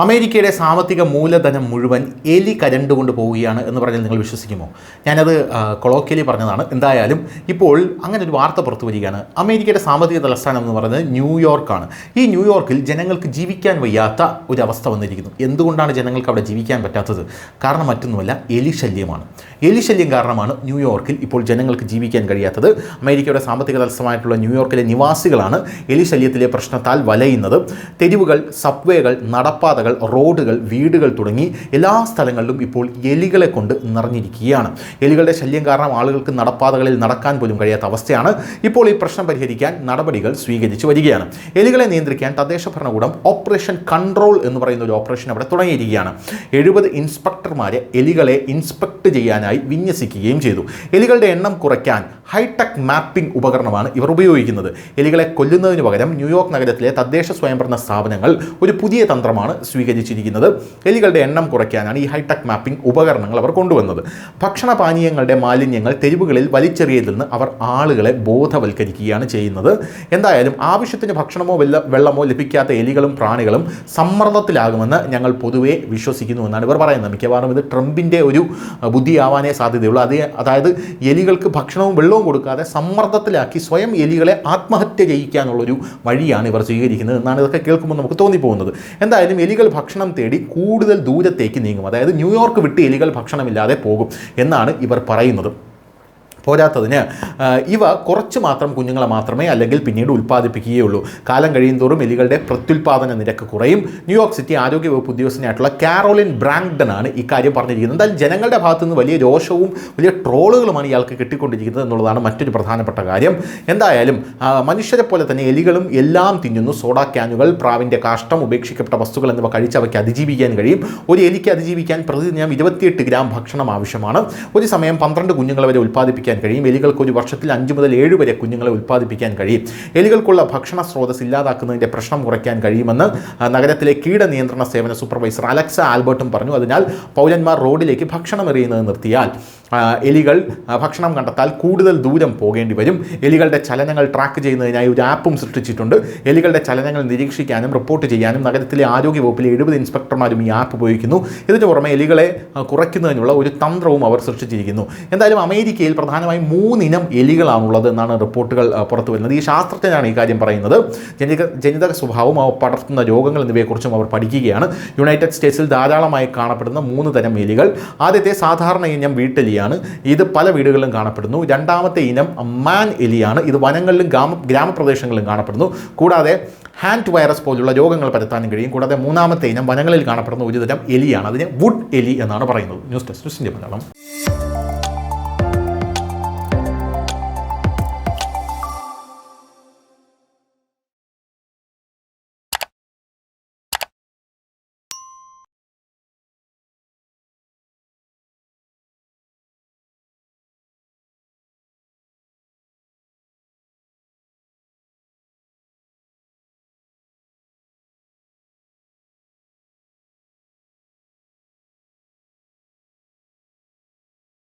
അമേരിക്കയുടെ സാമ്പത്തിക മൂലധനം മുഴുവൻ എലി കരണ്ടുകൊണ്ട് പോവുകയാണ് എന്ന് പറഞ്ഞാൽ നിങ്ങൾ വിശ്വസിക്കുമോ? ഞാനത് കൊളോക്കിയലി പറഞ്ഞതാണ്. എന്തായാലും ഇപ്പോൾ അങ്ങനെ ഒരു വാർത്ത പുറത്തു വരികയാണ്. അമേരിക്കയുടെ സാമ്പത്തിക തലസ്ഥാനം എന്ന് പറയുന്നത് ന്യൂയോർക്കാണ്. ഈ ന്യൂയോർക്കിൽ ജനങ്ങൾക്ക് ജീവിക്കാൻ വയ്യാത്ത ഒരു അവസ്ഥ വന്നിരിക്കുന്നു. എന്തുകൊണ്ടാണ് ജനങ്ങൾക്ക് അവിടെ ജീവിക്കാൻ പറ്റാത്തത്? കാരണം മറ്റൊന്നുമല്ല, എലിശല്യമാണ്. എലിശല്യം കാരണമാണ് ന്യൂയോർക്കിൽ ഇപ്പോൾ ജനങ്ങൾക്ക് ജീവിക്കാൻ കഴിയാത്തത്. അമേരിക്കയുടെ സാമ്പത്തിക തലസ്ഥാനമായിട്ടുള്ള ന്യൂയോർക്കിലെ നിവാസികളാണ് എലിശല്യത്തിലെ പ്രശ്നത്താൽ വലയുന്നത്. തെരുവുകൾ, സബ്വേകൾ, നടപ്പാതകൾ, റോഡുകൾ, വീടുകൾ തുടങ്ങി എല്ലാ സ്ഥലങ്ങളിലും ഇപ്പോൾ എലികളെ കൊണ്ട് നിറഞ്ഞിരിക്കുകയാണ്. എലികളുടെ ശല്യം കാരണം ആളുകൾക്ക് നടപ്പാതകളിൽ നടക്കാൻ പോലും കഴിയാത്ത അവസ്ഥയാണ്. ഇപ്പോൾ ഈ പ്രശ്നം പരിഹരിക്കാൻ നടപടികൾ സ്വീകരിച്ചു വരികയാണ്. എലികളെ നിയന്ത്രിക്കാൻ തദ്ദേശ ഭരണകൂടം ഓപ്പറേഷൻ കൺട്രോൾ എന്ന് പറയുന്ന ഒരു ഓപ്പറേഷൻ അവിടെ തുടങ്ങിയിരിക്കുകയാണ്. 70 ഇൻസ്പെക്ടർമാരെ എലികളെ ഇൻസ്പെക്ട് ചെയ്യാനായി വിന്യസിക്കുകയും ചെയ്തു. എലികളുടെ എണ്ണം കുറയ്ക്കാൻ ഹൈടെക് മാപ്പിംഗ് ഉപകരണമാണ് ഇവർ ഉപയോഗിക്കുന്നത്. എലികളെ കൊല്ലുന്നതിന് പകരം ന്യൂയോർക്ക് നഗരത്തിലെ തദ്ദേശ സ്വയംഭരണ സ്ഥാപനങ്ങൾ ഒരു പുതിയ തന്ത്രമാണ് സ്വീകരിച്ചിരിക്കുന്നത്. എലികളുടെ എണ്ണം കുറയ്ക്കാനാണ് ഈ ഹൈടെക് മാപ്പിംഗ് ഉപകരണങ്ങൾ അവർ കൊണ്ടുവന്നത്. ഭക്ഷണപാനീയങ്ങളുടെ മാലിന്യങ്ങൾ തെരുവുകളിൽ വലിച്ചെറിയതിൽ നിന്ന് അവർ ആളുകളെ ബോധവൽക്കരിക്കുകയാണ് ചെയ്യുന്നത്. എന്തായാലും ആവശ്യത്തിന് ഭക്ഷണമോ വെള്ളമോ ലഭിക്കാത്ത എലികളും പ്രാണികളും സമ്മർദ്ദത്തിലാകുമെന്ന് ഞങ്ങൾ പൊതുവെ വിശ്വസിക്കുന്നു എന്നാണ് ഇവർ പറയുന്നത്. മിക്കവാറും ഇത് ട്രംപിൻ്റെ ഒരു ബുദ്ധിയാവാനേ സാധ്യതയുള്ളൂ. അതായത് എലികൾക്ക് ഭക്ഷണവും വെള്ളവും കൊടുക്കാതെ സമ്മർദ്ദത്തിലാക്കി സ്വയം എലികളെ ആത്മഹത്യ ചെയ്യിക്കാനുള്ളൊരു വഴിയാണ് ഇവർ സ്വീകരിക്കുന്നത് എന്നാണ് ഇതൊക്കെ കേൾക്കുമ്പോൾ നമുക്ക് തോന്നിപ്പോകുന്നത്. എന്തായാലും എലികൾ ഭക്ഷണം തേടി കൂടുതൽ ദൂരത്തേക്ക് നീങ്ങും. അതായത് ന്യൂയോർക്ക് വിട്ട് എലികൾ ഭക്ഷണമില്ലാതെ പോകും എന്നാണ് ഇവർ പറയുന്നത്. പോരാത്തതിന് ഇവ കുറച്ച് മാത്രം കുഞ്ഞുങ്ങളെ മാത്രമേ അല്ലെങ്കിൽ പിന്നീട് ഉൽപ്പാദിപ്പിക്കുകയുള്ളൂ. കാലം കഴിയുന്തോറും എലികളുടെ പ്രത്യുൽപാദന നിരക്ക് കുറയും. ന്യൂയോർക്ക് സിറ്റി ആരോഗ്യവകുപ്പ് ഉദ്യോഗസ്ഥനായിട്ടുള്ള കാരോലിൻ ബ്രാങ്ക്ടനാണ് ഇക്കാര്യം പറഞ്ഞിരിക്കുന്നത്. എന്തായാലും ജനങ്ങളുടെ ഭാഗത്തു നിന്ന് വലിയ രോഷവും വലിയ ട്രോളുകളുമാണ് ഇയാൾക്ക് കിട്ടിക്കൊണ്ടിരിക്കുന്നത് എന്നുള്ളതാണ് മറ്റൊരു പ്രധാനപ്പെട്ട കാര്യം. എന്തായാലും മനുഷ്യരെ പോലെ തന്നെ എലികളും എല്ലാം തിന്നുന്നു. സോഡ ക്യാനുകൾ, പ്രാവിൻ്റെ കാഷ്ടം, ഉപേക്ഷിക്കപ്പെട്ട വസ്തുക്കൾ എന്നിവ കഴിച്ച് അവയ്ക്ക് അതിജീവിക്കാൻ കഴിയും. ഒരു എലിക്ക് അതിജീവിക്കാൻ പ്രതിദിനം 28 ഗ്രാം ഭക്ഷണം ആവശ്യമാണ്. ഒരു സമയം 12 കുഞ്ഞുങ്ങളെ വരെ ഉൽപ്പാദിപ്പിക്കാൻ കഴിയും. എലികൾക്ക് ഒരു വർഷത്തിൽ 5 മുതൽ 7 വരെ കുഞ്ഞുങ്ങളെ ഉൽപ്പാദിപ്പിക്കാൻ കഴിയും. എലികൾക്കുള്ള ഭക്ഷണ സ്രോതസ് ഇല്ലാതാക്കുന്നതിൻ്റെ പ്രശ്നം കുറയ്ക്കാൻ കഴിയുമെന്ന് നഗരത്തിലെ കീടനിയന്ത്രണ സേവന സൂപ്പർവൈസർ അലക്സ ആൽബർട്ടും പറഞ്ഞു. അതിനാൽ പൗരന്മാർ റോഡിലേക്ക് ഭക്ഷണം എറിയുന്നത് നിർത്തിയാൽ എലികൾ ഭക്ഷണം കണ്ടെത്താൽ കൂടുതൽ ദൂരം പോകേണ്ടി വരും. എലികളുടെ ചലനങ്ങൾ ട്രാക്ക് ചെയ്യുന്നതിനായി ഒരു ആപ്പും സൃഷ്ടിച്ചിട്ടുണ്ട്. എലികളുടെ ചലനങ്ങൾ നിരീക്ഷിക്കാനും റിപ്പോർട്ട് ചെയ്യാനും നഗരത്തിലെ ആരോഗ്യ വകുപ്പിലെ 70 ഇൻസ്പെക്ടർമാരും ഈ ആപ്പ് ഉപയോഗിക്കുന്നു. ഇതിന് പുറമെ എലികളെ കുറയ്ക്കുന്നതിനുള്ള ഒരു തന്ത്രവും അവർ സൃഷ്ടിച്ചിരിക്കുന്നു. എന്തായാലും അമേരിക്കയിൽ പ്രധാനമായും 3 ഇനം എലികളാണുള്ളത് എന്നാണ് റിപ്പോർട്ടുകൾ പുറത്തു വരുന്നത്. ഈ ശാസ്ത്രജ്ഞനാണ് ഈ കാര്യം പറയുന്നത്. ജനിതക സ്വഭാവം, അവ പടർത്തുന്ന രോഗങ്ങൾ എന്നിവയെക്കുറിച്ചും അവർ പഠിക്കുകയാണ്. യുണൈറ്റഡ് സ്റ്റേറ്റ്സിൽ ധാരാളമായി കാണപ്പെടുന്ന 3 തരം എലികൾ. ആദ്യത്തെ സാധാരണ ഇനം വീട്ടെലിയാണ്. ഇത് പല വീടുകളിലും കാണപ്പെടുന്നു. രണ്ടാമത്തെ ഇനം മാൻ എലിയാണ്. ഇത് വനങ്ങളിലും ഗ്രാമപ്രദേശങ്ങളിലും കാണപ്പെടുന്നു. കൂടാതെ ഹാൻഡ് വൈറസ് പോലുള്ള രോഗങ്ങൾ പരത്താനും കഴിയും. കൂടാതെ മൂന്നാമത്തെ ഇനം വനങ്ങളിൽ കാണപ്പെടുന്ന ഒരു തരം എലിയാണ്. അതിനെ വുഡ് എലി എന്നാണ് പറയുന്നത്. ന്യൂസ് ഡെസ്ക് ന്യൂസിൻ്റെ മലയാളം.